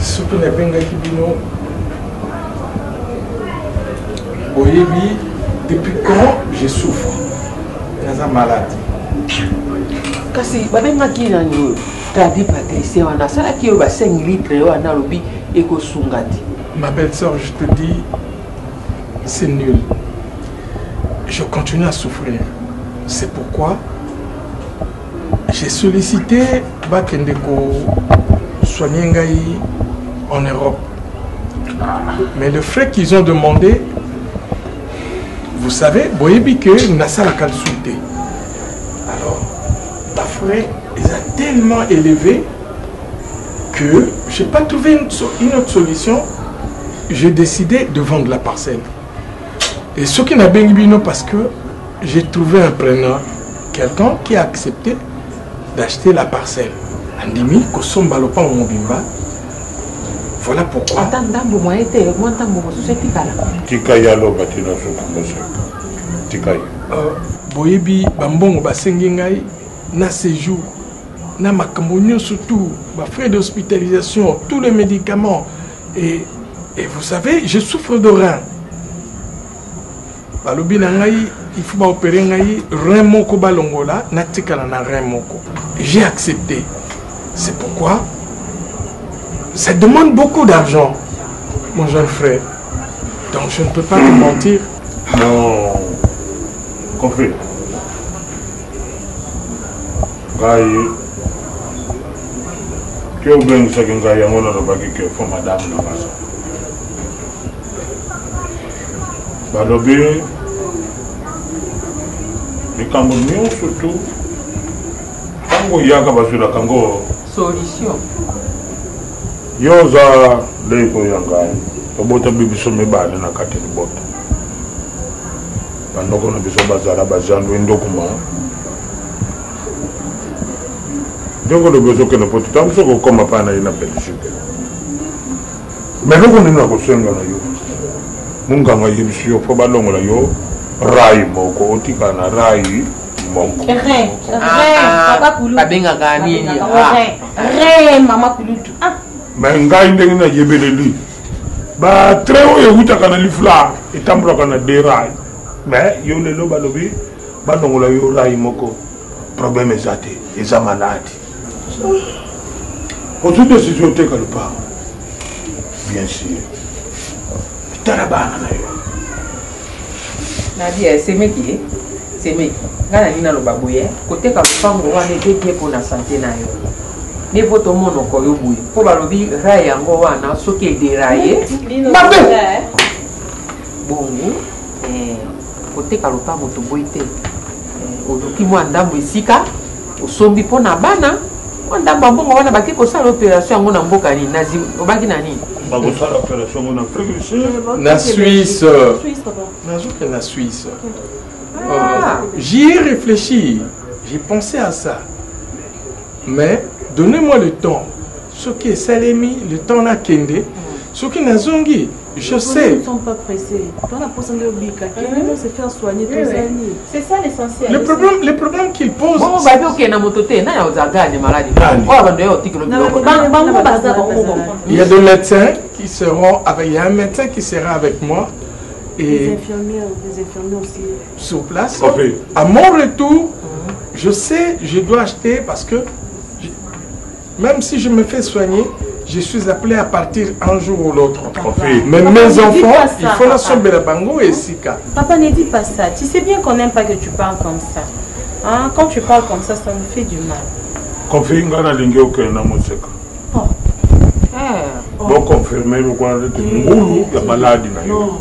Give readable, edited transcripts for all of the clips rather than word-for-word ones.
Ce que n'a pas Kibino, Oyebi, depuis quand je souffre, je suis malade. Kasi, babenga qui n'a eu traduit Patrice, on a ça qui est 5 litres, on a l'obi et qu'on sungati. Ma belle-sœur, je te dis, c'est nul. Je continue à souffrir. C'est pourquoi j'ai sollicité Bakendeko Soignengaï en Europe. Mais le frais qu'ils ont demandé, vous savez, Boyebi que Nassa la consulté. Alors, la frais, ils ont tellement élevé que je n'ai pas trouvé une autre solution. J'ai décidé de vendre la parcelle. Et ce qui n'a pas été parce que j'ai trouvé un preneur, quelqu'un qui a accepté d'acheter la parcelle. Andimi, Kosombalopa Mobimba. Voilà pourquoi. Boyebi, Bambongo, Basengengai, na séjour, na makambo surtout, frais d'hospitalisation, tous les médicaments. Et vous savez, je souffre de rein. Balobi nangai, il faut opérer ngai rein moko balongola, natikala na rein moko. J'ai accepté. C'est pourquoi ça demande beaucoup d'argent, mon jeune frère. Donc je ne peux pas te mentir. Non, compris. Gai, que o bem que ngai angona do bagi que foi madame na casa. Balobi, le Cameroun surtout, quand il y a un Kango solution. Yoza leko yangai, tobota bibiso mebale na kateni bota. Bandoko na biso bazala bazando ndokuma. Donc le besoin que nous pouvons tout ça comme pas na ina Belgique. Mais nous on na ko senga na yo. Munga nga yibisio fo balongo la yo rai moko otika na rai moko. Papa Kulu. Babenga gani ni. Mama Kulu. Mais ngai ndenge na yebeleli. Ba treo ye huta kana lifla itambra kana de rai. Mais yo le lo balobi balongo la yo rai moko. Problème ezate, eza malade. Quand tu décides de quelque part, bien sûr, tu as la banane. Nadia, c'est meki, c'est meki. Quand on a le babouye, côté quand on va aller bien pour la santé na yo. Ne voto mono ko yo bouye. Pour balobi raya ngo wana soki dérailler. Bon, côté quand on va moto boité. Odoki mo ndambo isika, osombi pona bana. On a pas bon, on a bâti pour ça l'opération on a mboka ni nazi obaki nani Babo ça l'opération on a fait la Suisse. La Suisse. J'y ai réfléchi, j'ai pensé à ça. Mais donnez-moi le temps. Ce qui est Salemi, le temps n'a kende. Ce qui n'a zongi, je sais. Ils ne sont pas pressés. Toi, la personne de l'oblique, ils se faire soigner tous les années. C'est ça l'essentiel. Le problème qu'il pose. Bon, bah, ok, na mototé, na yaozaga des maladies. Il y a des médecins qui seront avec. Il y a un médecin qui sera avec moi. Et des infirmiers aussi. Sur place. À mon retour, je sais, je dois acheter parce que même si je me fais soigner, je suis appelé à partir un jour ou l'autre. Mais mes enfants, il faut la somber la bango et sika. Papa, ne dis pas ça. Tu sais bien qu'on n'aime pas que tu parles comme ça. Hein? Quand tu parles comme ça nous fait du mal. Confie ngana lingi okena moseka. Bon confirmer le quoi de ngulu ya maladi na yo.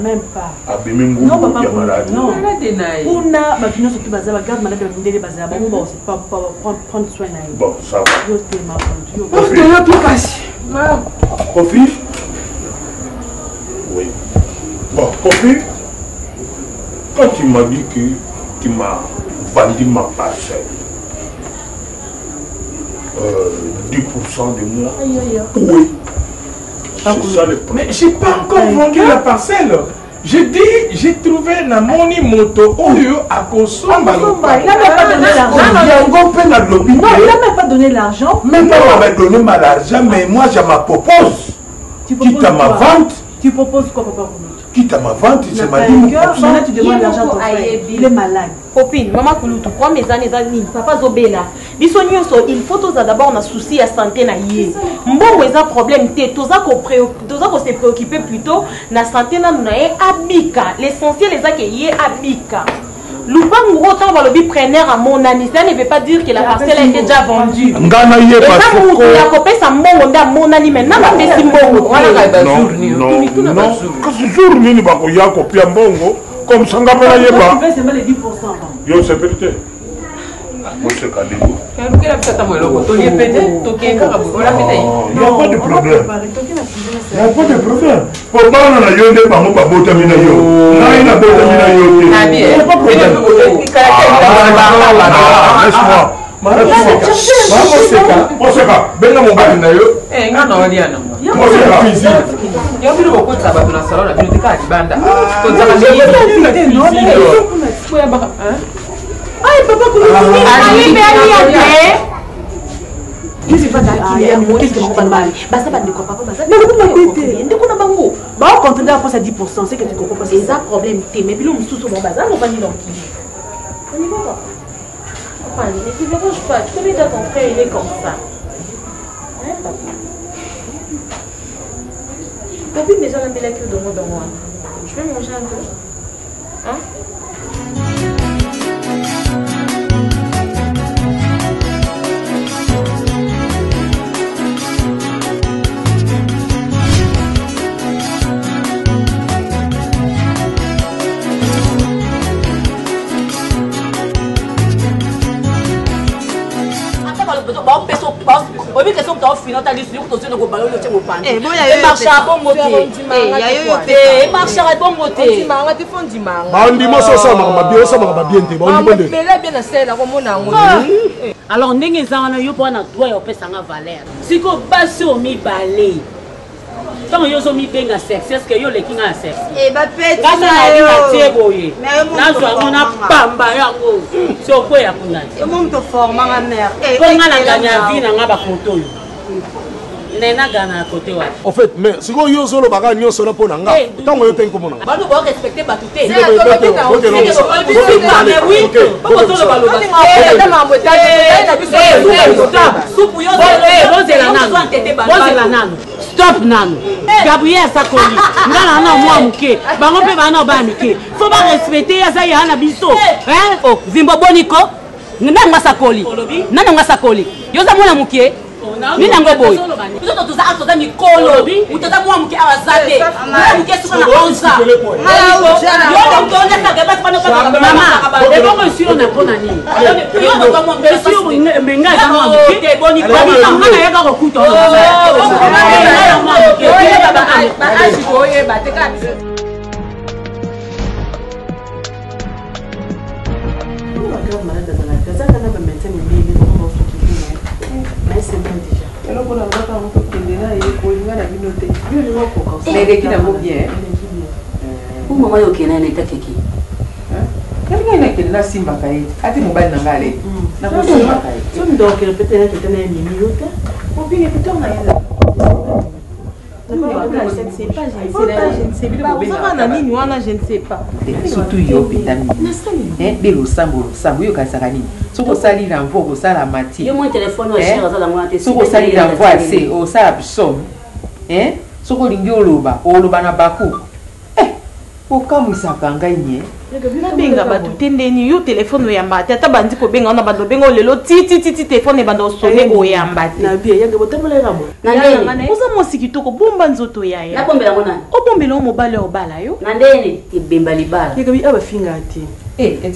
Même pas. Abimi ngulu ya maladi. Non. On a ma finance surtout bazaba garde malade de ndele bazaba bon aussi pas prendre soin na yo. Bon, ça va. Yo te ma kontu. Yo tout casse. Confie? Oui. Bon, confie. Quand tu m'as dit que tu m'as vendu ma parcelle. 10% de moi. Oui. C'est ça le problème. Mais j'ai pas encore vendu la parcelle. J'ai dit, j'ai trouvé la moni moto Oyo à Kosomba. Il n'a même pas donné l'argent. Non, il n'a même pas donné l'argent. Même pas m'avait donné l'argent, mais moi je me propose. Quitte à ma vente. Tu proposes quoi, papa? Quitte à ma vente, c'est ma dit. Maintenant tu demandes l'argent à ton frère. Il est malade. Copine, maman Kouloutou, prends mes années d'amis, papa Zobela. Il faut d'abord un souci à santé na yé. Mbongo est un problème, tous se préoccuper plutôt na santé na abika. L'essentiel est que yé abika. Lupango autant va le preneur à mon année, ça ne veut pas dire que la parcelle a été déjà vendue. Ngana yé parce que il a coupé sa mbongo à mon année maintenant la fait si mbongo. Non, quand ce jour ni ba ko ya ko pia mbongo comme ça ngapela yé ba. Tu veux seulement les 10%. Yo c'est vérité. Moi c'est Kalego. Il n'y a pas de problème. Il n'y a pas de problème. Pour moi, on a eu des parents pas beau terminer. Il n'a pas terminé. Laisse-moi. Ay, papa, je sais pas qu'est-ce que je vais mal. Basta pas de quoi papa basta. Mais vous m'avez dit qu'on a bango. Bah on compte à 10%, c'est que tu comprends pas. C'est un problème té mais bilou sous mon bazar, on va ni donc. On y va. Enfin, ne te dérange pas. Tu connais déjà ton frère, il est comme ça. Hein, papa. Papi déjà la belle queue dans moi. Je vais manger un peu. Hein? Oui, question que tu as fini, tu as dit que tu as bon marché à bon côté. Marché à bon côté. Alors, ndenge zana yo bona toi yo pesa nga valeur. Siko basi o mi balé. Tant yo zo mi benga sexe, est-ce que yo le kinga sexe? Eh ba peti na yo. Na tieboye. Na zo ngona pamba yango. So ko ya kunani. Yo mo mto forma nga mère. Ko nga na ganya vie na nga ba koto yo. Nena gana côté wa. En fait, mais si vous yo solo baga nyo solo po nanga. Tant yo tenko mo nanga. Ba no ba respecter ba tuté. C'est oui. Pas ko solo ba lo ba. Stop nano. Gabriel Sakoli. Ngana na moi muke. Bango pe bana ba mike. Faut ba respecter ya za ya na biso. Hein? Oh, Vimbo Boniko. Nanga Sakoli. Nanga Sakoli. Yo za mona muke. Mina ngoboy. Biso to za akto za mikolo. Utoza mwa muke awazate. Mwa muke suka na onza. Yo ndo ndonga ka gaba pana pa mama. Ebo ko silo na kona ni. Yo ndo kwa mwa silo menga za mwa muke. Boniko. Ba ngana ya ka ko kuto. Où maman yo kena na ta keki. Quelqu'un n'a qu'elle n'a simba kaye. Ati mobile n'angale. Na ko simba kaye. Tu me dois que peut-être que tu n'as ni minute. Ou bien peut-être on a elle. Surtout yo pétami. Hein, belo sambo yo kasarani. Soko sali l'envoi ko sala mati. Yo mon téléphone wa cher za la moi te. Soko sali l'envoi c'est au sala bisom. Hein? Soko lingi oloba na baku. Okamwisa ngai nye. Benga ba tutendeni yo téléphone oyamba te ata bandi ko benga na bando benga lelo ti téléphone bando sonné oyamba te. Na bien yanga botambola ngamo. Na ndene. Oza mosiki toko bomba nzoto yaya. Na bombela ngona. O bombela mobile obala yo. Na ndene ibemba libala. Yanga bi aba finga te.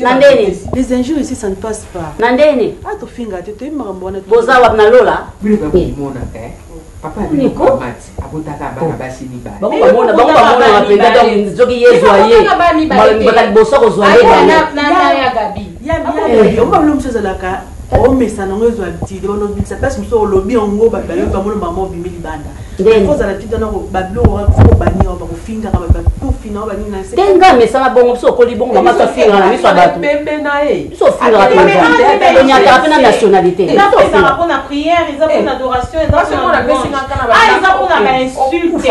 Na ndene. Les injures ici ça ne passe pas. Na ndene. Ah to finga te to makambo na. Boza wa na lola. Bili ba mona ka. Papa ni ko mati. Abotaka bana basi ni ba. Bango bamona wapenda donc zoki yezoye. Bakali boso ko zoye. Na ya gabi. Ya bien. On va l'homme chose la ka. Oh mais ça n'en est pas dit. Ça passe sur le lobby en gros, bah le maman bimeli banda. Cause à la petite dans le bablo on va bannir on va finir on va tout finir on va ni na. Tenga mais ça va bon so ko li bon maman ça finir na so ba. Bembe na e. So finir la il y a pas nationalité. Ils ont fait ça pour la prière, ils ont fait l'adoration, ils ont fait ils ont pour la insulte.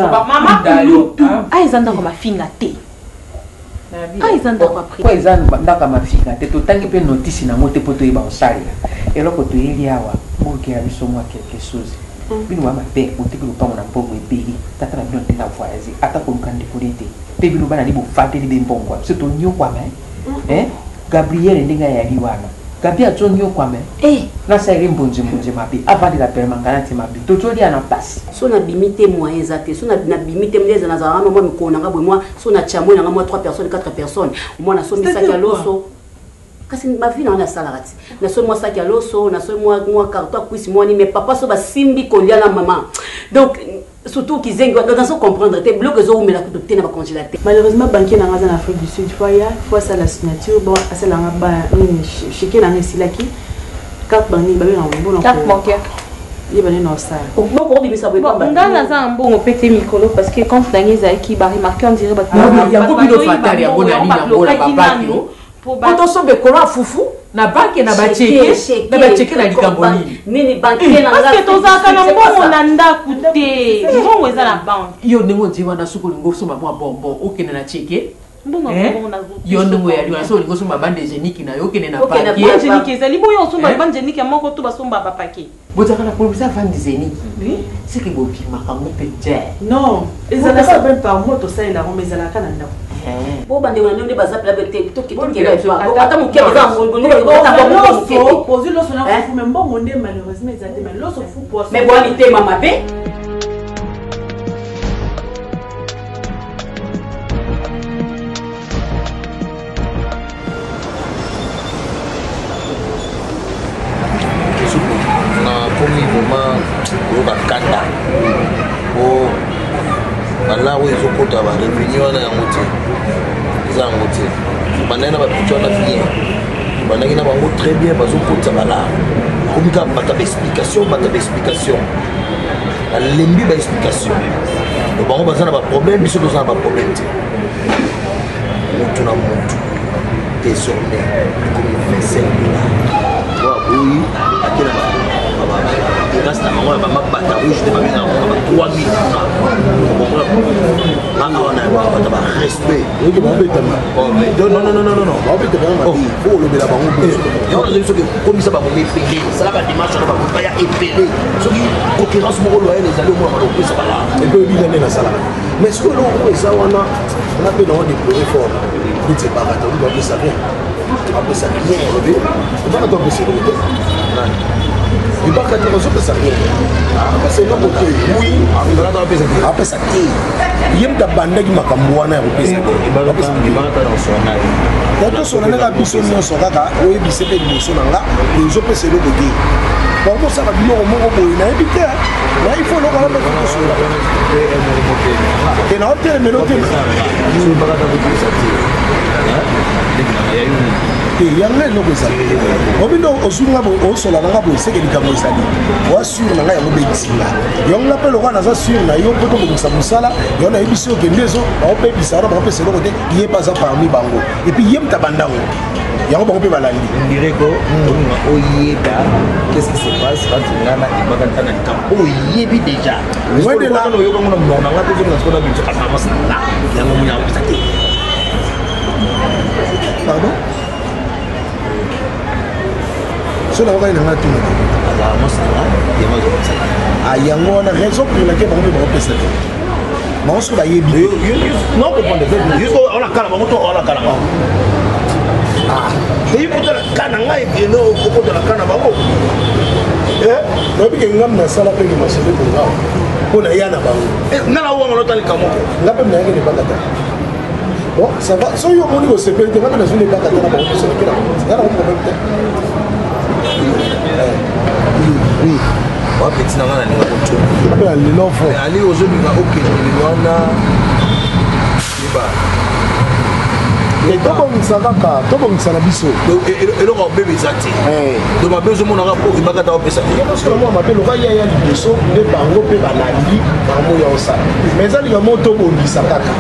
Maman lutu. Ils ont dans ma fingate. Ils ont dans ma prière. Kwa izana ndaka mafika te totangi pe notice na mote poto iba osali. Eloko to yeli awa boke ya biso mwa quelque chose. Bino mama pe otiki lupango na mpongo ebeli tata na bino tena voyager ata ko lukandi kulete. Pe bino bana libo fate libe mbongo. C'est to nyo kwa me. Gabriel ndinga ya liwana. Gabriel to nyo kwa me. Na seri mbonje mabi avant de la permanente mabi. Totoli ana passe. So na bimite moyen zate so na bimite mleza na zara mama mikona ngabwe moi so na chamwe na moi 3 personnes 4 personnes. Moi na so misaki loso. Kasi ma vie na salarati. Na so moi saki loso, na so moi carton kuisi moi ni mais papa so ba simbi kolia na maman. Donc surtout qu'ils aient dans ce comprendre tes blocs zo mais la coupe de na ba congélateur. Malheureusement banquier na en Afrique du Sud fois ça la signature bon ça la ba cheke na ngesilaki carte banni ba na bon carte bancaire. Il va non ça. Bon on dit ça pas. On a ça un bon pété micro parce que quand Daniel Zaki ba remarquer on dirait il y a beaucoup de fatales ya bona ni yango la papa yo. Quand on sombe kola fufu na banque na ba cheke na likambo nini banquier na parce que tozaka na mbongo na ndaku te mbongo eza na banque yo ndenge nziwa na suku lingo soma mwa bombo okene na cheke mbongo na yo ndenge ya liwa so lingo soma bande génique na yo okene na banque génique ezali boyo soma bande génique moko to basomba ba paquet botaka na polisa bande génique c'est que bopi makambo peje non ezala ça même par moto ça ila ngombe ezala kana ndako bo bande wana nde baza pla bete to kile ata mukia za mbongo ata poser loso na fufu mais mbongo nde malheureusement ezate mais loso fufu poso mais bo ani te mama be komi vraiment oyoka kanda po bala oyo ezokota barevenu wana yango te eza yango te bandaki na bapitu wana bien bandaki na bango très bien bazokotisa bala komi kaka bato baexplication balembi baexplication do bango baza na baproblème biso toza na baproblème te motu na motu désormais komi 25 $. Oyi akena grâce à moi maman bata rouge de babina on 3000 manga wana bata ba respect oui ba beta mais non ba beta ba ma faut le bela bango yo na zo que comme ça ba ko épelé ça la ba dimanche na ba ko ya épelé so qui concurrence mo loyer les allo moi ko ça là et puis il est na sala mais ce que l'on ça wana on a besoin de déplorer fort tout c'est pas on doit ça bien après ça bien relevé on va attendre c'est relevé il va quand on ça rien parce que non côté oui après ça qui yem da banda ki makambo wana ya kopesa Quand on a la biso nyonso kaka oyebise pe liboso na nga ezopesa eloko te bakosala biloko moko boye nayebi te na il faut lokola mpe kokosola te na otelemelo te yango eloko ezali obindo osunga osola nanga boye seke likambo ezali oa sur na ngai yango betinga yango mpe lokola naza sur na yo mpe tobongisa mosala yango nayebisi okende ezo baopebisa wana bakopesa eloko te ye mpe aza parmi bango epuis ye mta bandango yango bango mpe balandi ndireko oyeba qu'est-ce qui se passe quand ngana ibaka na likambo oyebi déjà oyeba ngo na mona nga te zo na skola bintu kasa masala yango munya opesa te pardon cela va na ngatu ala masala yango opesa yango wana raison pour laquelle bango mpe bakopesa te bango soki bayebi non comprendre jusqu'o on a kala bango to on a kala et pour la kana ngai bien au propos de la kana bango nayebi ke ngam nasala mpe masolo bonga mpo na ya na bango ngana wango notalika moko nga mpe nayenge nebakata bon ça va so yo omoni kosepeli te nga mpe nazwi nebakata na bango koselekela nga nango problème te wapeti na nga na linga koto mpe na lilofo ali ozolinga okende wana yeba tobongisa kaka tobongisa na biso eloko bebe eza te do mabe ozomonaka po ebakata opesa te parce que moi mabe loka yaya liboso mpe bango mpe balandi bango ya osala mais eza likambo tobongisa kaka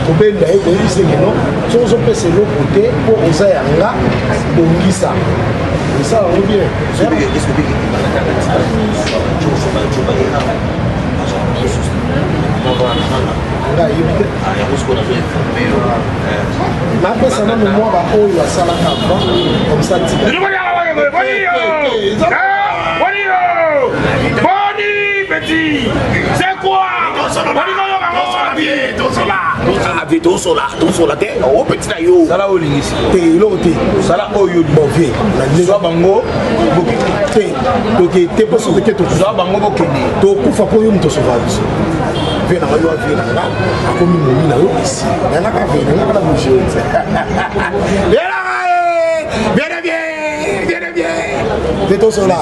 kobenda ye koyebisengeno soki ozopesa eloko te mpo oza yanga bongisa esala yango bien napesa nano mwa baoyo asalaka avant comme ça tosola te opeti na yo sala olingisi te eloko te sala oyo bovie na bango te toke te mpo soki te tozwa bango bokende tokufa mpo yo moto osova biso ve nanga yo avie nanga akomi momi na yo esi nangaka ve nangaka na bouge te tosola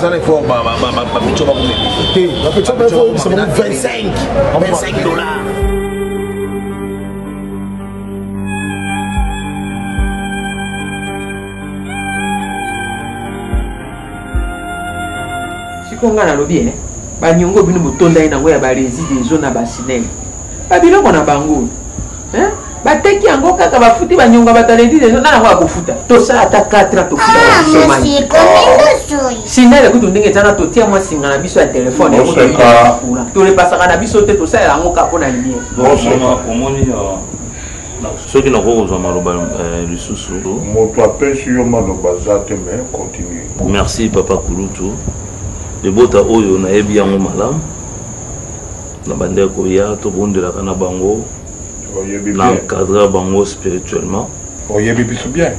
bapicho bakomemi te bapicho bakoyebisa bango 25 dollars. sikonga nalobi banyongo bino botondai nango ya bareside ezo na basinele babiloko na bango bateki yango kaka bafuti banyongo batareside ezo nanango akofuta tosala ata 4 ans tofuta sinele kutu ndenge tana totia mwa singa na biso ya telefone tolepasaka na biso te tosalela yango ka mpo na lumiere omoni soki nakozwa maloba lisusu moto apesi yo maloba za te mais continue. Merci papa Kulutu lebota oyo nayebi yango malamu na bandeko ya tobondelaka na bango na encadre bango spirituellement oyebi biso bien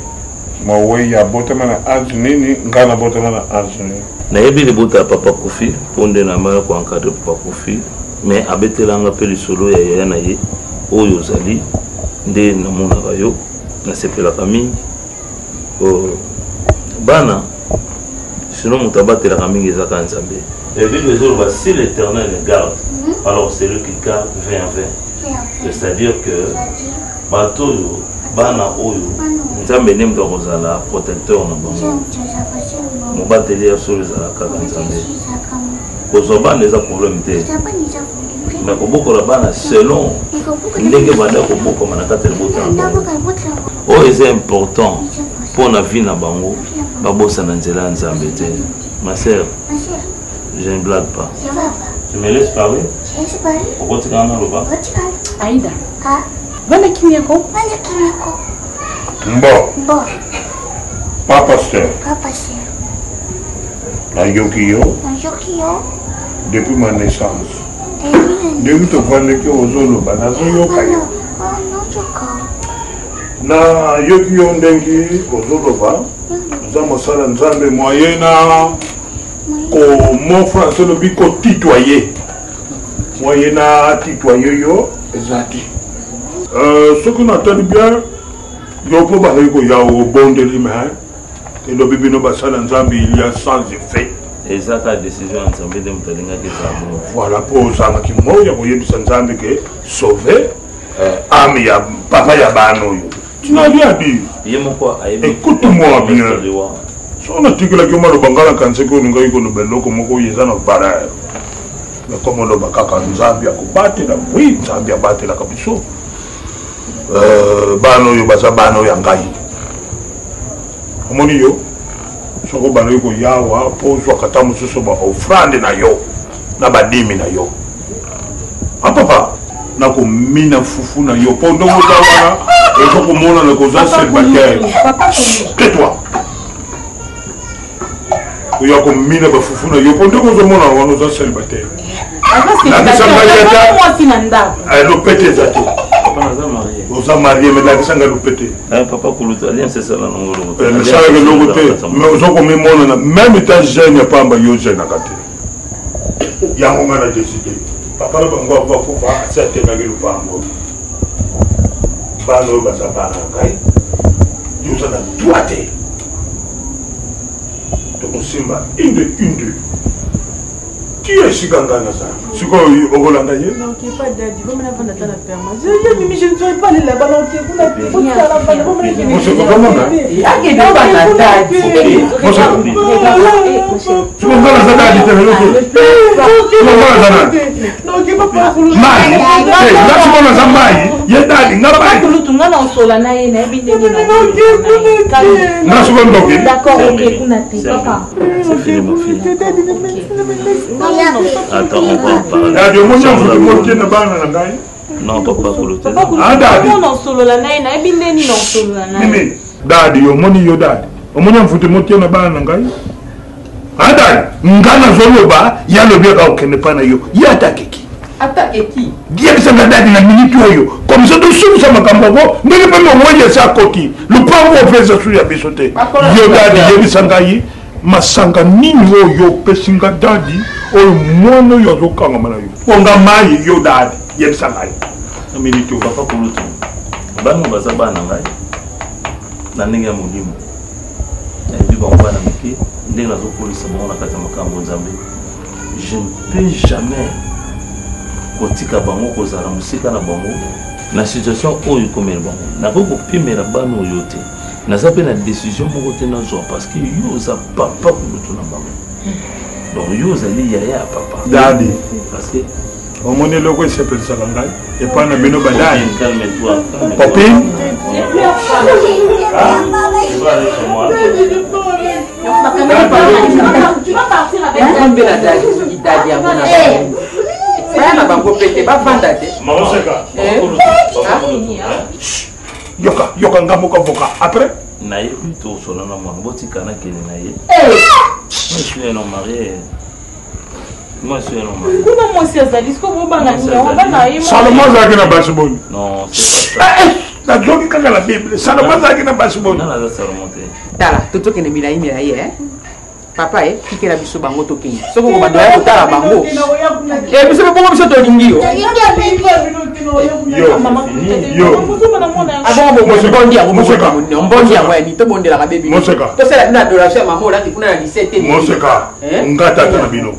mawe ya botama na age nini nga na botama na age nini nayebi lebota ya papa Kofi ponde na maya koencadre papa Kofi mais abetelanga mpe lisolo ya yaya na ye oyo ozali nde namonaka yo nasepelaka mingi bana sinon moto abatelaka mingi ezaka nzambe ebible ezoloba si l'éternel garde alors c'est lui qui garde 20 à 20 c'est-à-dire que bato oyo bana oyo nzambe nde moto akozala protecteur na bango mobateli ya solo ezala kaka nzambe kozwa bana eza problème te mais kobokola bana selon ndenge banda kobokoma na kati ya libota na bango oyo eza important mpo na vie na bango babosana nzela ya nzambe te ma sœur je ne blague pas tu me laisses parler okotikana na loba Aïda bana kimiako mbo papa sœur nayoki yo depuis ma naissance ndenge tovandeki ozoloba nazoyoka yo nayoki yo ndenge ozoloba oza mosala nzambe moyen na mo français lobi kotitoye moyen na titoye yo eza te soki natali bien yo mpo bazali koya obondeli me elobi bino basala nzambe il y a sans effet ezaka décision ya nzambe nde moto alingaki ezala bongo voilà mpo ozalaki moya koyebisa nzambe ke sauve ame ya papa ya bana oyo tinali adi ye moko écoute-moi bien so natikelaki yo maloba nga nakanisaki olingaki koloba eloko moko oyo eza na barere me komo oloba kaka nzambe akobatela wi nzambe abatelaka biso bana oyo baza bana oyo ya ngai omoni yo soko baloyi koyawa mpo ozwaka ta mosusu baofrande na yo na badimi na yo apapa nakomina fufu na yo mpo ndongo oza wana ezokomonana koza célibataire tais-toi oya komina bafufu na yo mpo ndenge ozomona wana oza célibataire lopete eza te oza marie me lakisanga lopete papa Kulutu alliance esala nango mesalaka eloko te me ozokomimonana même ta jeune pamba yo genaka te yango nga na décide papa na bango bakufa asi atekaki lupango bana oyo baza bana ngai yoza na droit te tokosimba une Qui est Chigangana ça? C'est quoi au Rolanda? Non, qui est pas daddy. Vous m'avez pas la permanence. Je ne serais pas allé là-bas. Non, qui est pas daddy. Vous m'avez pas la permanence. Moi, c'est comment là? Ah, qui est pas la daddy. Moi, c'est tu m'en vas la zadadi, tu m'en vas la zadadi. Non, qui est pas pour Maï, là, tu m'en vas la maï. Il y a daddy, n'a pas. Tu m'en vas en sola na ye na bine ni Non, je vais me bloquer. D'accord, ok, on a fait papa. C'est fini, ma fille. Attends, on va en parler. Non, papa, pour le téléphone. Ah, daddy. On en solo la na ye na bine ni non solo la na. Mimi, daddy, yo moni yo daddy. Omoni mfuti moti na bana ngai. Ah, daddy, ngana zoloba, ya lobi ka okene pana yo. Ya attaque. Attaque qui? Dieu ça va daddy na minute yo. Comme ça de sous ça makambo go, ndenge pe mo woye sa koki. Le pauvre fait ça sur ya bisote. Yo daddy, yo bisangai. Masanga nini oyo pesinga daddy oyo mwana oyo azokanga mana yo ponga mai yo daddy yebisanga ye minute papa kulutu bana baza bana ngai na ndenge ya molimo nayebi bango bana mike ndenge nazokolisa bango na kati ya makambo nzambe. Je ne peux jamais kotika bango kozala mosika na bango na situation oyo ekomela bango nakoki kopimela bana oyo te. Naza pe na décision moko te nazwa parce que yo oza papa kulutu na bango. Donc yo ozali yaya ya papa daddy parce que omoni eloko esepelisaka ngai epai na bino badadi. Calme-toi. Popine Tu vas partir avec un la daddy à mon avis. Ça na bango pété ba vanda te. yoka ngamuka voka après naye plutôt solo na mwana botikana kele naye je suis un homme marié. Moi je suis un homme marié. Kuna mwasi azali siko bobanga ni wabana ye. Salomon zaki na basiboni. Non, c'est pas ça. Na joki kaka la Bible. Salomon zaki na basiboni. Non, là ça remonte. Tala, toto kene milai hein. Papa kike la biso bango tokengi. Soko ko bandoya ko tala bango. Biso be bongo biso to lingi yo. Yo. Abo mo bondi abo mo bondi abo ni to bondi la baby. To sala na adoration mama la tikuna na 17 ni. Moseka. Ngata na bino.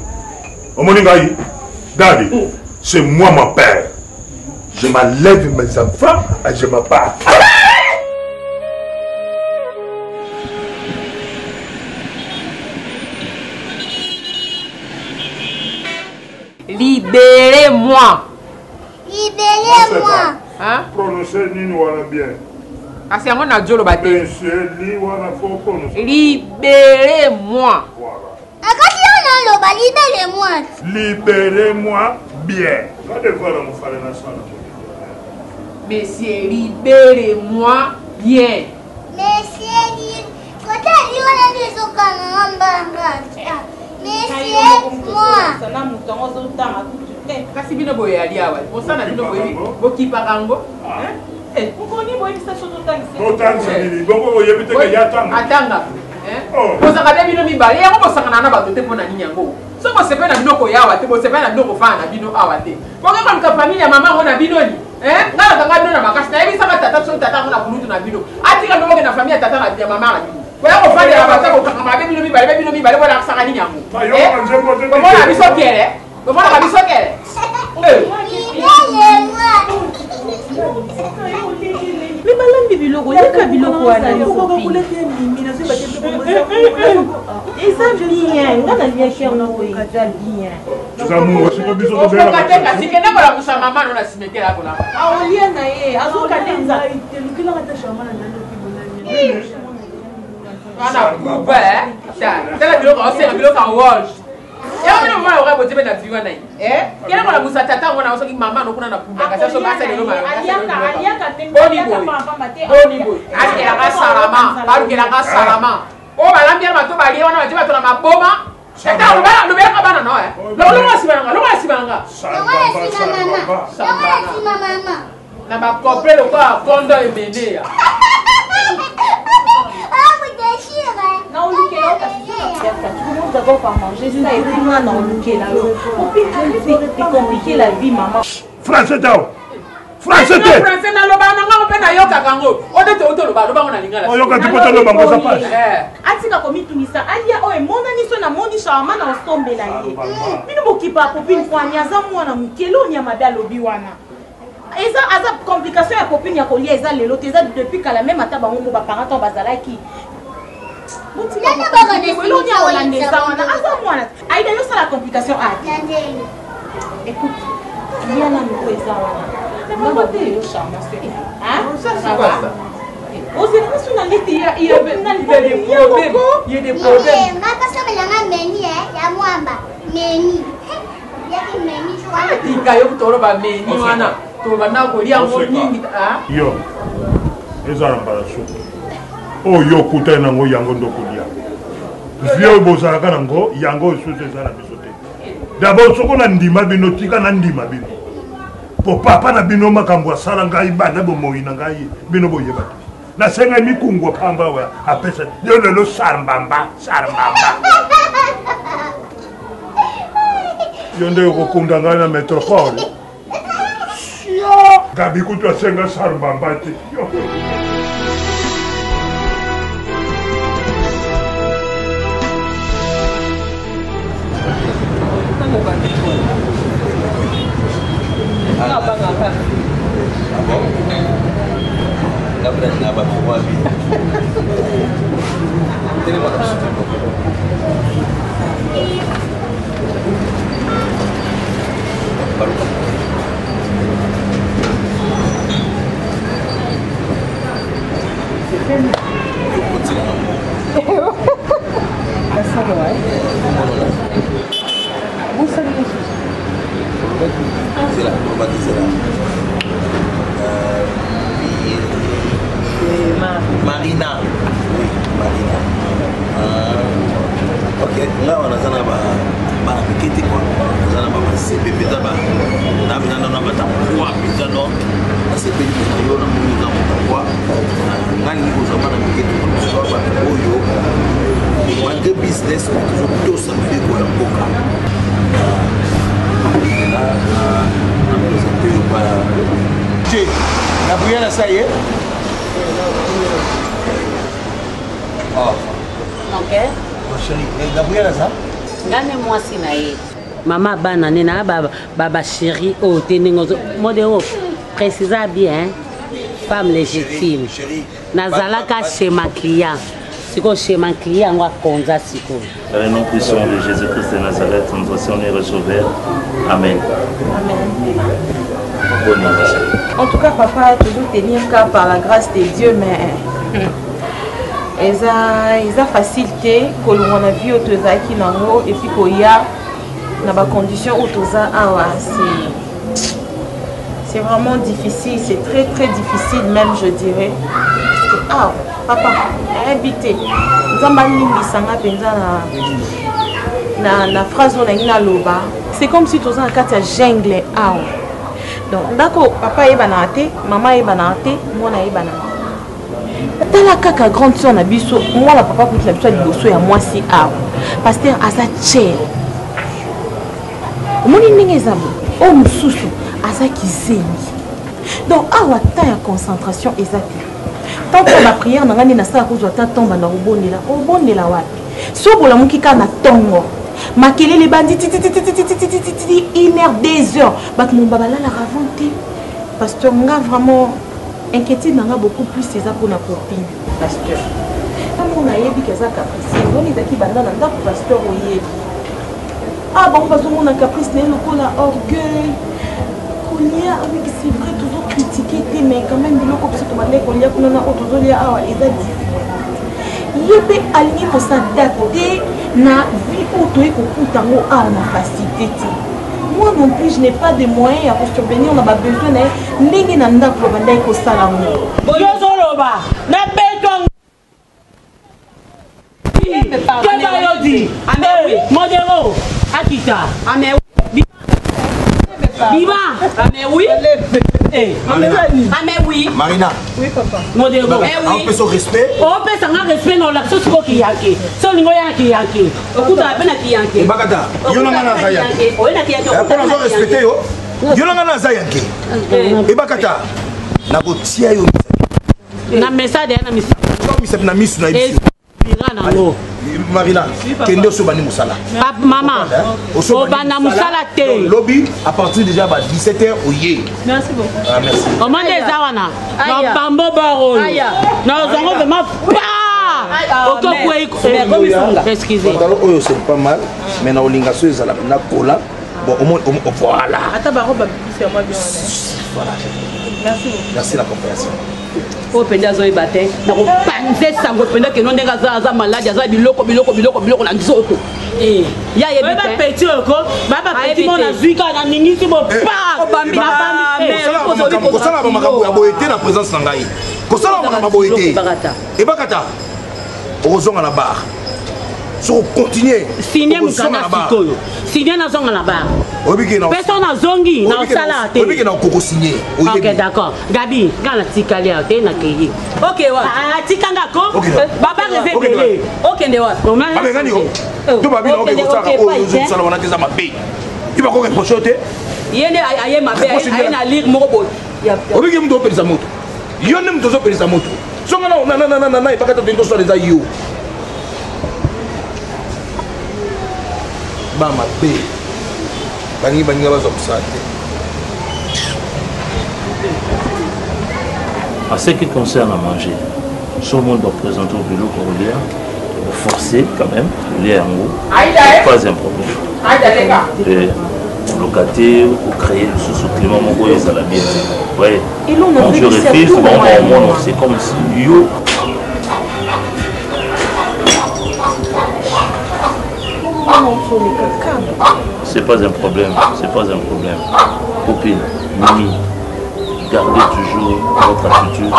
Omoni ngai. Daddy, c'est moi mon père. Je m'enlève mes enfants et je me pars. Libérez-moi. Libérez-moi. Hein? Prononcez Nini Wana bien. Ah, c'est un mon adjolo baté. Monsieur Nini Wana faut prononcer. Libérez-moi. Libérez-moi. Libérez-moi bien. Monsieur, libérez-moi bien. Monsieur, kasi bino boye ali awa mosana bino boye bokipa kango ukoni boye bisaso totangisa nini bongo oyebi te ke yatanga atanga bosanga be bino mibale yango bosangana na bato te mpona nini yango so bosepe na bino koyawa te bosepe na bino kofana na bino awa te bokekolika famille ya mama ngo na bino ni nga nakanga bino na makasi nayebisaka tata so tata ngo na kulutu na bino atika ndoboke na famille ya tata na ya mama na bino boya kofandela bata kokangama be bino mibale bolakisaka nini yango komona biso kele komona ka biso kele mais balambi biloko yaka biloko wana eza bien nga naliaki yango eza bien sikende kolakusa mama no na simekela kolaka aolia na ye azokadenza ana kuba tala biloko aosenga biloko awolge yango mwana oka botibe na viwa na ye kena kolakusa tata ngo na soki mama nokuna na kumba kasi so basa lelo boni boy akelaka salama balukelaka salama o balambiana bato balie wana batie bato na maboma tata lobelaka bana no longa simananga na bakope lokola kondo emene ya d'abord par manger ça et puis moi non c'est compliqué la vie maman français tao Français te. Français na loba na ngao pe na yoka kango. Ode te oto loba loba ngona lingala. Yoka tu poto loba ngoza pas. Atika komi tumisa alia oye mona niso na moni shama na osombela ye. Bino bokipa copine kwani aza mwana mukelo nya mabe alobi wana. Eza aza complication ya copine ya kolia eza lelo te eza depuis kala même ata bango mo ba parents to bazalaki. Mutika ko lelo nya holandesa wana aza mwana. Aida yo sala complication a. Écoute, il y a la nouvelle wana. Maman te yo shama se. Hein? Ça c'est quoi ça? Aux États-Unis, il y a des problèmes. Il y a des problèmes. Ma passion me l'a meni ya mwamba. Meni. Ya ki meni shwa. Tika yo tolo ba meni wana. To ba na ko lia ngo nyingi ah. Yo. Ezara mbaraso. Oh yo kuta na ngo yango ndokulia. Vio bozala kana ngo yango sute zala bisote. D'abord soko na ndima bino tika na ndima bino. Po papa na bino makambo asala ngai bana bomoyi na ngai bino boyeba. Na senga mikungwa pamba wa apesa yo lelo sarbamba. Yo nde kokunda ngai na metropole. Yo gabi kutwa senga sarbamba te. Yo. Marina. Marina. Ok, là on a ça là-bas. Bah, qu'est-ce quoi? On a là-bas c'est bébé là-bas. Là on a là-bas quoi? Déjà non. C'est bébé là on a mis dans mon quoi? Ngani ni vous avez na kitu kwa sababu oyo. Malgré business tout ça fait quoi boka. Là on a présenté pas. Tiens, la bouillane ça y est. Oh. Ok. Ma chérie, Gabriela ça? Ngane mwasi na ye. Mama bana nena baba chérie oh teningo modelo précisa bien femme légitime. Nazalaka chez ma client. Siko chez ma client ngwa konza siko. Dans le nom puissant de Jésus-Christ de Nazareth, notre Seigneur et Sauveur. Amen. Amen. Bonne nuit. En tout cas, papa a toujours tenu cas par la grâce de Dieu, mais ils ont facilité que l'on a vu au Tozaki nango et puis qu'il y a dans les conditions au Toza c'est vraiment difficile, c'est très très difficile même je dirais. Ah, papa, habité. Na phrase on a loba. C'est comme si Toza a jungle ah. Donc, d'accord, papa est banaté, maman est banaté, moi est banaté. Dans la caca grande soeur na biso, moi la papa pour la biso liboso ya moi si ah. Pasteur asa tchel. Moni ninge zabo, o mususu asa kizengi. Donc awa ta ya concentration exacte. Tant que la prière na ngani na sa ko zo ta tomba na obondela wapi. So bola mukika na tongo. Makele les bandits 1 heure 2 heures bat mon babala la raconter pasteur nga vraiment inquiétude n'a beaucoup plus c'est ça pour la copine pasteur comme on a yebi que ça caprice on est qui banda na ndako pasteur oyebi ah bon parce qu'on a caprice né le la orgueil kolia oui c'est vrai toujours critiquer mais quand même biloko parce que malé kolia kuna na toujours lia ah et ça yebe aligné pour s'adapter na vie auto ko à ma facilité. Moi non plus je n'ai pas de moyens pour survenir on a besoin de ndenge na ndako banda ko sala mo boyo zoloba na beton que yo di ame modelo akita ame Biba ame oui ame oui Marina. Oui papa. Modelo On peut son respect. On peut s'en respect dans l'action ce qui yake. So lingo yake. Okuta apena ki yake. Bagada. Yo na ngana kaya. O na ki yake. Pour nous respecter yo. yolanga na za yanke ebakata nakotia yo na message na misapi na misu na biso Marina kende osobani musala papa mama obana musala te lobby à partir déjà à 17h oye. Merci beaucoup. Ah merci. Comment des awana na bambo baro na zongo vraiment pas excusez oyo c'est pas mal mais na olinga so ezala na kola bon au moins voilà ata baro ba c'est moi bien voilà merci merci la compréhension. O penda zo ibate na ko panze sango penda ke no ndenga za maladi za biloko na nzoto ya ye baba petit oko baba petit mona zuika na ningisi bo pa obambi na bambi ko sala ba makambo ya boyete na présence na ngai ko sala ba makambo boyete e bakata ozonga na bar so continuer signer mukana sikoyo signer na zonga na bar personne na zongi na sala te obiki na koko signer OK d'accord Gabi kana tikali ya te na keye OK wa tikanga ko baba révélé OK ndewa abe ngani ko to babi na OK ko sala o sala wana keza mabe iba ko reprocher yene aye mabe aye na lire moko boy obiki mdo pelisa moto yone mdo zo pelisa moto songa na ibakata to sala za yo Bama B. Bangi baza kusate. En ce qui concerne à manger, ce monde doit présenter au bureau corolaire, forcer quand même, le lait en haut, pas un problème. Et locataire ou créer le sous-climat, mon gars, ça l'a bien. Ouais. Quand je refuse, bon, c'est comme si yo. C'est pas un problème, c'est pas un problème. Copine, Mimi, gardez toujours votre attitude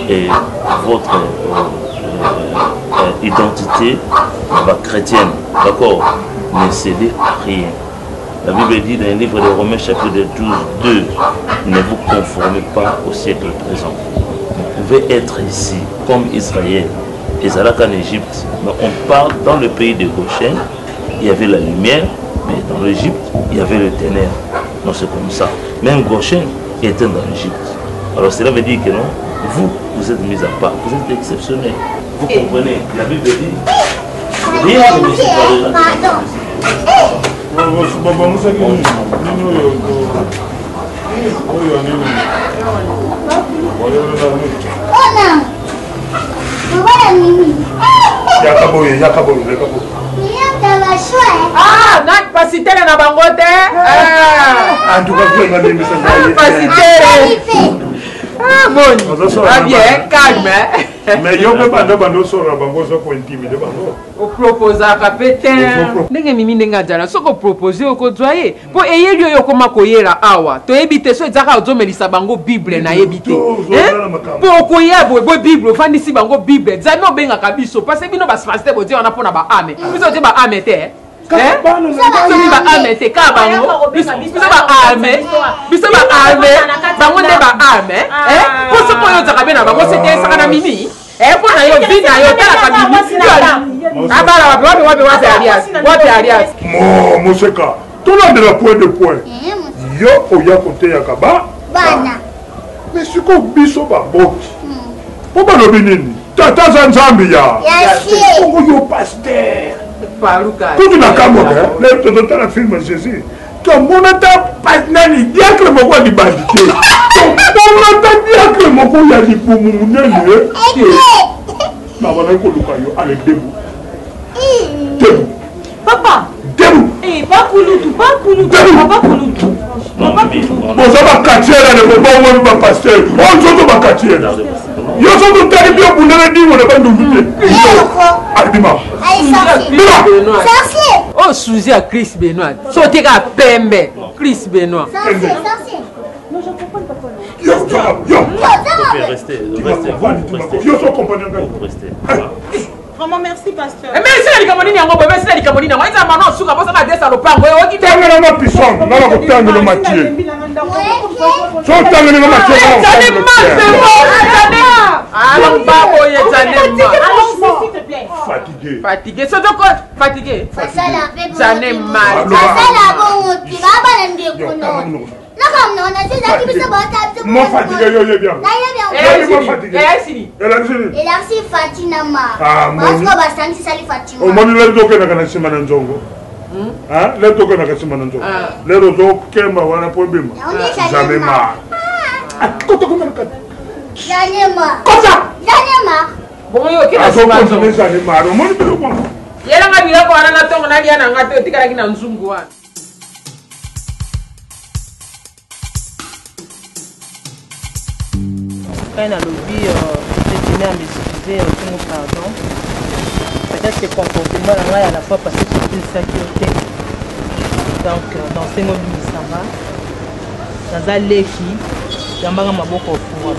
et votre identité chrétienne, d'accord? Ne cédez à rien. La Bible dit dans le livre de Romains chapitre 12, 2, ne vous conformez pas au siècle présent. Vous pouvez être ici comme Israël, Ezalak en Égypte, mais on parle dans le pays de Goshen. Il y avait la lumière, mais dans l'Égypte, il y avait le ténèbre. Non, c'est comme ça. Même Goshen était dans l'Égypte. Alors cela veut dire que non, vous êtes mis à part, vous êtes exceptionnel. Vous comprenez? La Bible dit, rien ne me séparera. Ah, nak pasitele na bango te. En tout cas, vous avez mis ça. Pasitele. Ah bon. Ah bien, calme. Mais yo pe bando so ra bango so ko intimider bango. O proposa ka pete. Ndenge mimi ndenga jana soko proposer oko doye. Po eyeli yo koma koyela awa. To ebite so ezaka ozomelisa bango Bible na yebite. Po koyeba bo Bible fandi si bango Bible. Zami obenga kabiso parce que bino bas pasteur bo dire on a pona ba ame. Biso te ba ame te. Biso ba ame te ka bango. Biso ba ame. Biso ba ame. Bango nde ba ame. Po so ko yo zaka bena bango c'était saka na mimi. Pour na yo bina yo tala kabimi. Abala wapi alias. Mon seka. Tout le monde de la point de point. Yo oya côté ya kaba. Bana. Mais ce qu'on biso ba boki. Po ba lobi nini? Tata za nzambi ya. Yasie. Yo pasteur. Paluka. Tout na kamo le to to la film Jésus. Comme on a pas nani diacre mo ko di bandité. On a diacre mo ko ya di pour munene. Bah voilà ko luka yo avec debout. Debout. Papa. Debout. Eh, pas Kouloutou, pas Kouloutou, pas Kouloutou. Bon ça va quartier là le bon on va pasteur. On se va quartier là. Yo so to tari bien pour nana di wona bandu vite. Albima. Oh, Suzy à Chris Benoît. Sauter à Pembe. Chris Benoît. Non, je comprends pas. Yo. Restez. Yo so compagnon. Restez. Vraiment, merci, pasteur. Mais c'est la camonine, on va mettre la camonine. On va dire maintenant, sous la bosse à descendre au pango. On dit tangana ma pisson, na ko tangana ma tie. So tangana ma tie. J'en ai marre de moi. Ah, non, pas boyer, j'en ai marre. Allons-y, s'il te plaît. Fatigué. fatigué. Fatigué, c'est de quoi? Fatigué. J'en ai marre. Moi fatigué, yo bien. Moi fatigué. Elle a fini. Elle a fini Fatina ma. Ah, parce que bastante sali Fatima. O moni le doke na kana sima na nzongo. Hein? Le doke na kana sima na nzongo. Le rozo kemba wana po bima. Jamais marre. Kota kota kota. Jamais marre. Kota. Jamais marre. Bon yo kina sima nzongo. Jamais marre. O moni bilo kwa. Yela ngabira kwa na tongo na dia na ngato tikala kina nzungu wa. Quand il a lobby, je tenais à m'excuser, pardon. Peut-être que le comportement là, à la fois parce que c'est une sécurité. Donc, dans ces mots, ça va. Dans un léki, il y a un maboko pour moi.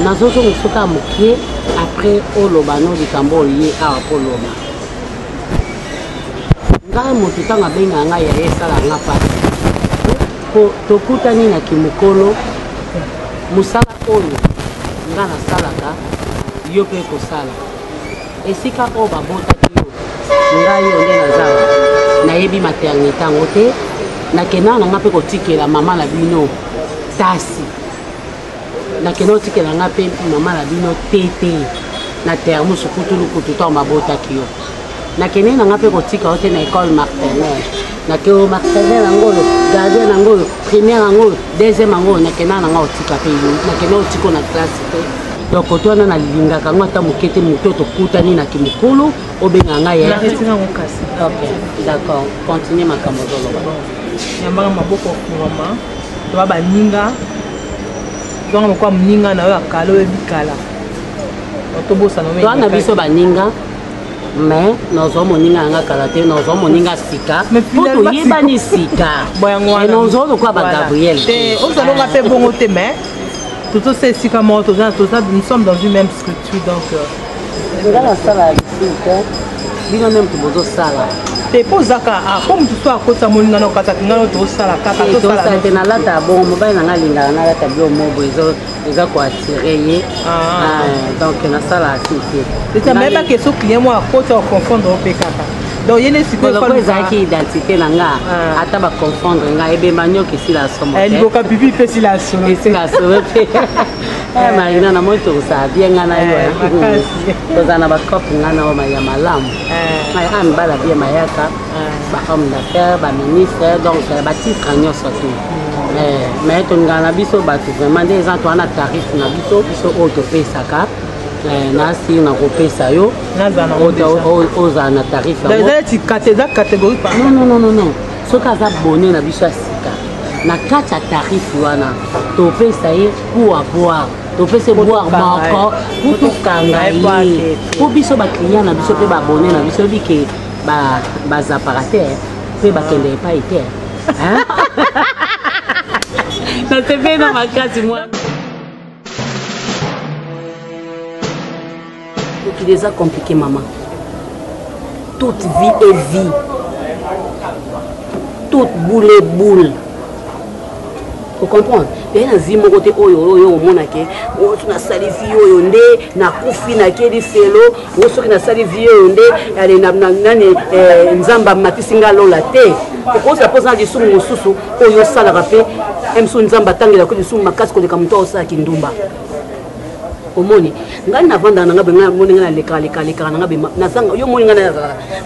Nazozo musuka mukie après olobano likambo lié à Apoloma. Ngai moto tanga benga ngai ya esala nga pasi. Tokutani na kimukolo musala oyo nga nasalaka yo mpe kosala esika oyo babotaki yo ngai yo nde nazala nayebi maternité yango te nakenda nanga mpe kotikela mama na bino tasi nakenda kotikela nga mpe mama na bino tete na termus kutulukutu ntango babotaki yo nakende nanga mpe kotika yo te na école maternelle nakeo maternelle angolo gardien angolo première angolo deuxième angolo nakena nanga otika pe yo nakena otiko na classe pe donc otwana na lingaka ngo ata mokete moto tokutani na kimukulu obenga nga ye ok d'accord continue makambo zoloba yambanga maboko mama to ba ninga donc kwa mninga na yo akalo ebikala otobosa no me to na biso baninga mais nozo moninga nga kalaté nozo moninga sika to yebani sika et nozo lo kwa ba Gabriel et ozalo nga pe bongo te mais tout ça sika mo to nous sommes dans une même structure donc dans la salle sika bino même to bozo sala te pozaka comme tu sois à côté moninga no kata ngalo to sala kaka to sala te na lata bon mobile na linga na lata bio mobo eza ko attirer donc na sala sika c'est même pas que ce client moi à côté on confondre au PKK donc il y a des choses qui identité na nga ata ba confondre nga ebe manyoki si la somo elle boka pipi fait si la somo si la somo marina na moto sa bien nga na yo tozana ba cop nga na o ya malamu ay am bala bien mayaka ba homme d'affaires ba ministre donc ba titre agno sorti mais to nga na biso ba tout vraiment des gens to na tarif na biso auto pesaka na si na kopesa yo oza na tarif catégorie non soki aza bone na biso ya sika na kati ya tarif wana topesa ye pour aboire topesa boire moko po tokanga ye po biso baclient na biso mpe babone na biso oyebi ke bazaparateur mpe bakende epai te nasepe na makasi mwa qui les a compliqué maman. Toute vie est vie. Toute boule est boule. Vous comprenez? Il y a vie mon côté oyo monake. O tu na sali vie oyo nde na kufi na kedi selo. O soki na sali vie oyo nde ale na nani nzamba matisinga lola te. Ko ça pose na disumu mususu oyo sala rapé. Emso nzamba tangela ko disumu makasi ko de kamuto osa kindumba. Omoni ngani na vanda na ngabe ngani ngana leka na ngabe na sanga yo moni ngana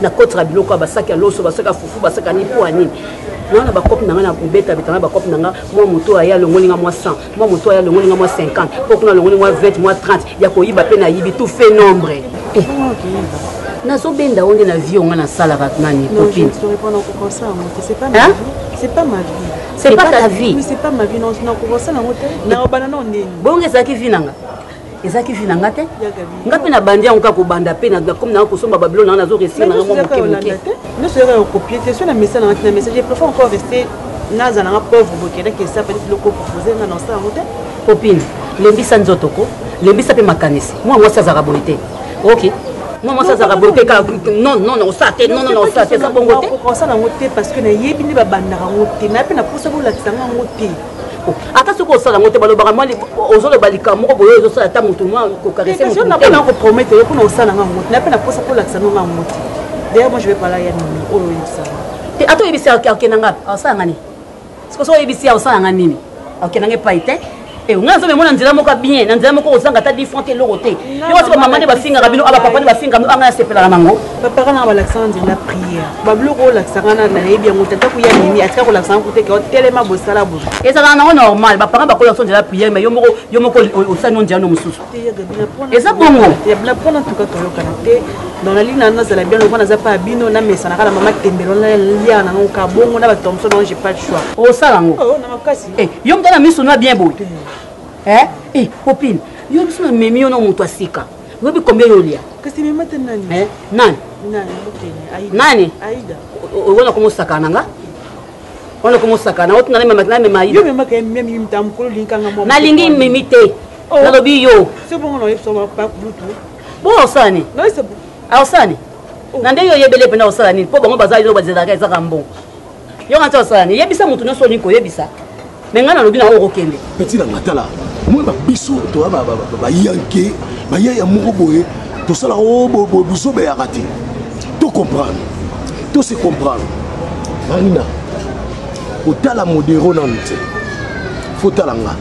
na kotra biloko basaki ya loso basaka fufu basaka ni po anini wana ba kopi na ngana mbeta bitana ba kopi na nga mo moto aya longoli nga mo 100 mo moto aya longoli nga mo 50 pour kuna longoli nga 20 mo 30 ya ko yiba pe na yibi tout fait nombre na so benda onde na vie ngana sala ba nani copine c'est pas ma vie c'est pas ta vie oui c'est pas ma vie non ko ça na moto na bana non ni bonge saki vinanga ezaki vi nanga te ngapi na bandi yango kaka kobanda pe na comme na kosomba babylone na zo réussir na ngo moke ne serait copier c'est sur la message na message je préfère encore rester naza na pauvre bokela que ça peut être le proposer na non ça ngote copine lembisa nzotoko lembisa pe makanisi moi ça za rabolité OK moi ça za rabolité non ça te non ça te ça bongo te ko ça na ngote parce que na yebi ni babanda ngote na pe na posa bo la tsanga ngote ata soki osala ngo te balobaka mwa ozoloba likambo moko boye ozosala ata moto mwa kokarese napona kopromete yo mpona osala nga ngo te nape naposa kolakisa no nga ngo te d'ailleurs moi je vais parler ya nini oyo oyebisaka te ata oyebisi akenda ngapi aosala nga nini sikoso oyebisi osala nga nini akenda nga epai te nga nzambe mona nzela moko bien na nzela moko ozanga ata different eloko te yo soki bamama nde bafingaka bino bapapa nde bafingaka bino anga nasepelaka nango bapaka nanga balakisaka nzela prière babiloko olakisaka nga nayebi yango tata kuya nini atika kolakisaka ngo te telema bosala bo ezalaka nango normal bapaka bakolakisa nzela prière mais yo moko osali no nzela no mosusu eza bongo mpona tuka toyokana te dans la ligne nazala bien loko naza pa bino namesanaka na mama tembelo lia nango ka bongo na bato mosusu donc j'ai pas le choix osala ngo na makasi yo mtana miso no bien boye copine yo biso na memi yo na moto asika oyebi combien yo lia kasi mema te nani nani wana komosaka nanga wana komosaka na otunga na mema yo mema ka memi mtamkolo linkanga mo nalingi memi te nalobi yo c'est bon on yebso pa bluetooth bo osani non c'est bon osani na nde yo yebele pena osala nini po bango bazali yo bazalaka ezaka mbongo yo kanti osala nini yebisa moto nyonso nini koyebisa me ngai nalobi nango okokende peti na ngatala moi babiso toya bayanke bayaya moko boye tosala biso beyaka te tocomprendre tose comprendre marina otala modero nanu te fotala nga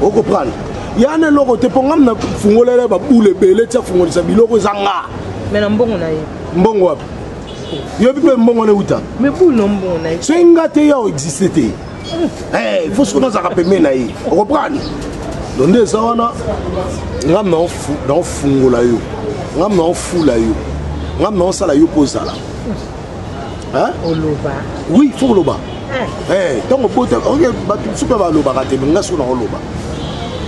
ocomprendre yana eloko te mpo ngam na fungolele babule ebele tia fungolisa biloko eza nga me na mbongo na ye mbongo wapi yobi mpe mbongo na euta me bule na mbongo na ye so nga te ya oexiste te il faut soki nazaka pembe na ye ocomprendre donc nde eza wana ngam naofungola yo ngam naofula yo ngam naosala yo mpo ozala oloba oui fo oloba ntango bota bato mosusu mpe balobaka te me nga soki naoloba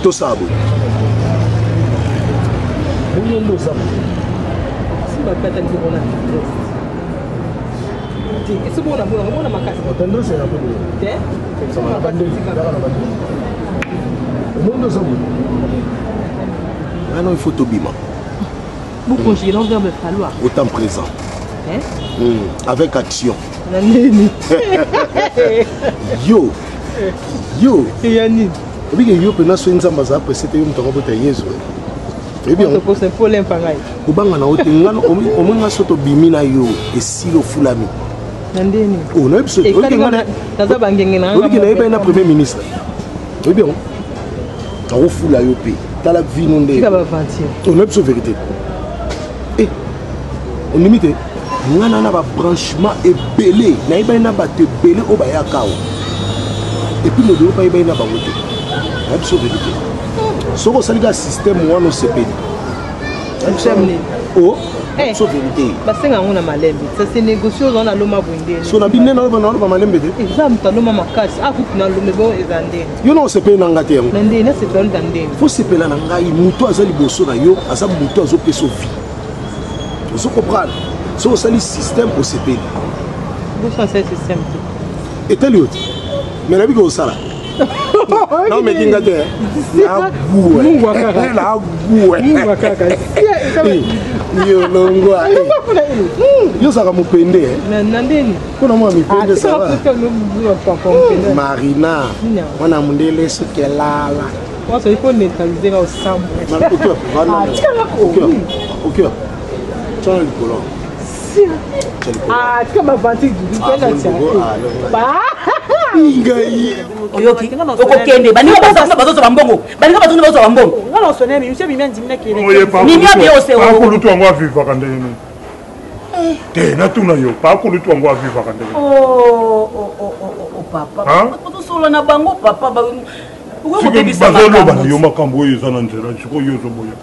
tosala boye bonyondo oza maintenant il faut tobima beaucoup j'ai l'envers me falloir autant présent avec action yo yani obike yo pena so nzamba za après c'était yo mutaka bota yesu kobanga na ote ngano omonga soto bimi na yo esilo fulami nandeni na episode naza bangenge na obike na yeba na premier ministre oyebi yango akofula yo mpe tala vino nde na episode vérité ondimi te ngana na babranchement ebele nayebani na bato ebele oyo bayaka awa epuis modelo mpe ayebani na bango te na episode vérité soki osalika système wana osepeli so vérité basenga yango na malembe sase négocie ozala na loma boye so na bine naloba malembe te eza moto aloma makasi akuti na lombe bo eza ndeni yo na osepeli na nga te yango na ndeni asepela na ndeni fo sepela na ngai moto aza liboso na yo aza moto azopesa vie ozo comprendre soki osali système osepeli bosasali système te etali yo te me nabi ke osala naomekinga te yolongwa yozaka mopende mpona mwa mipende marina mwana mondele soki elala tana likolo ngai okokende baninga bazozwa bambongo baninga bazonde bazwa bambongo mimia bie osepakulutu yango avivaka ndenge te natuna yo pakulutu yango avivaka ndenge papa tosola na bango papa bazoloba na yo makambo oyo eza na nzela sikoyo yo ozoboya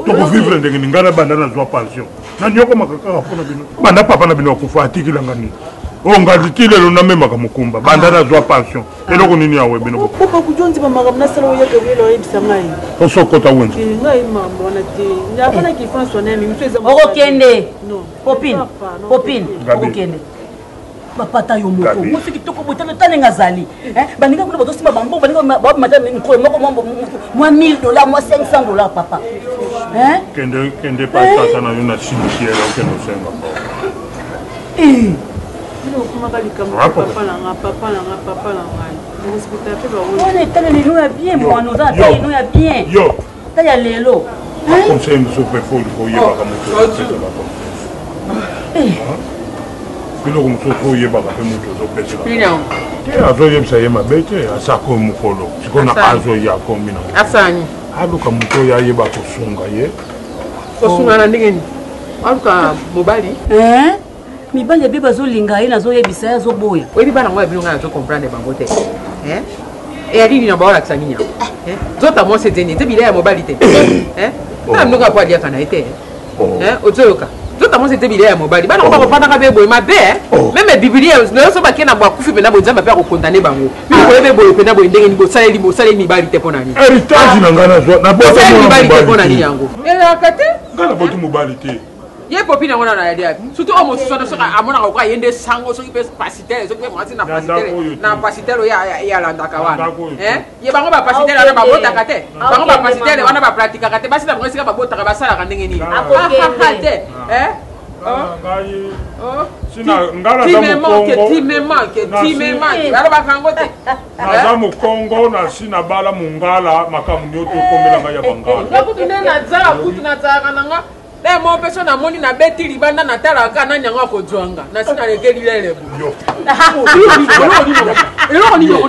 tokovivre ndenge ningai na banda nazwa pension nanyokomaka kaka mpona bino banda papa na bino akufa atikilanga nini o ngati ti lelo namemaka mokumba banda nazwa pension eloko nini yawe bino osokota wenza okokende popine okokende bapata yo moko mosi kitoko botalo tanenga azali baninga kuna bazosimba bambongo baninga babimata mikolo moko mwa $1000 mwa $500 papa kende patata na yo na cimetière okende osenga On est allé nous bien, moi nous a allé nous bien. Yo. T'as y aller là. Conseil nous fait fou pour y avoir comme bilo kumsoko yeba ka mutu zo pesa Pino te azo yebisa yema bete asako mukolo sikona azo ya kombina asani aluka muto ya yeba kusunga ye kosunga na ndengeni aluka mobali mibali ya biba zo linga ye nazo yebisa ya zo boya webi bana ngwa bilonga zo comprendre bango te et ali ni ba la ksaninya zota mo se teni te bila ya mobali te na mnoka kwa dia kana ete ozoyoka notamment c'était billet à mobile bana ko pas na be boy mabe même bibilia no so ba kena bwa kufi pena bo nzamba pe ko condamner bango bi ko be boy pena bo ndenge ni bo saleli mo saleli mibali te pona ni héritage na ngana zo na bo mibali te pona ni yango ela kate ngana bo mobile te ye popi na ngona na ya surtout o mo so na so amona ko yende sango so ki pasitele so ki mwati na pasitele ya landaka wana ye bango ba pasitele wana ba bota kate bango ba pasitele wana ba pratika kate basi na bango sika ba bota ka basala ka ndenge ni akokete sina ngala za mukongo na sina bala mungala makamu nyoto komela ngaya bangala ngakutuna na za kutuna za kananga le mo peso na moni na beti libanda na tala kana nyanga ko zwanga na sina lekeli lele yo ilo ni no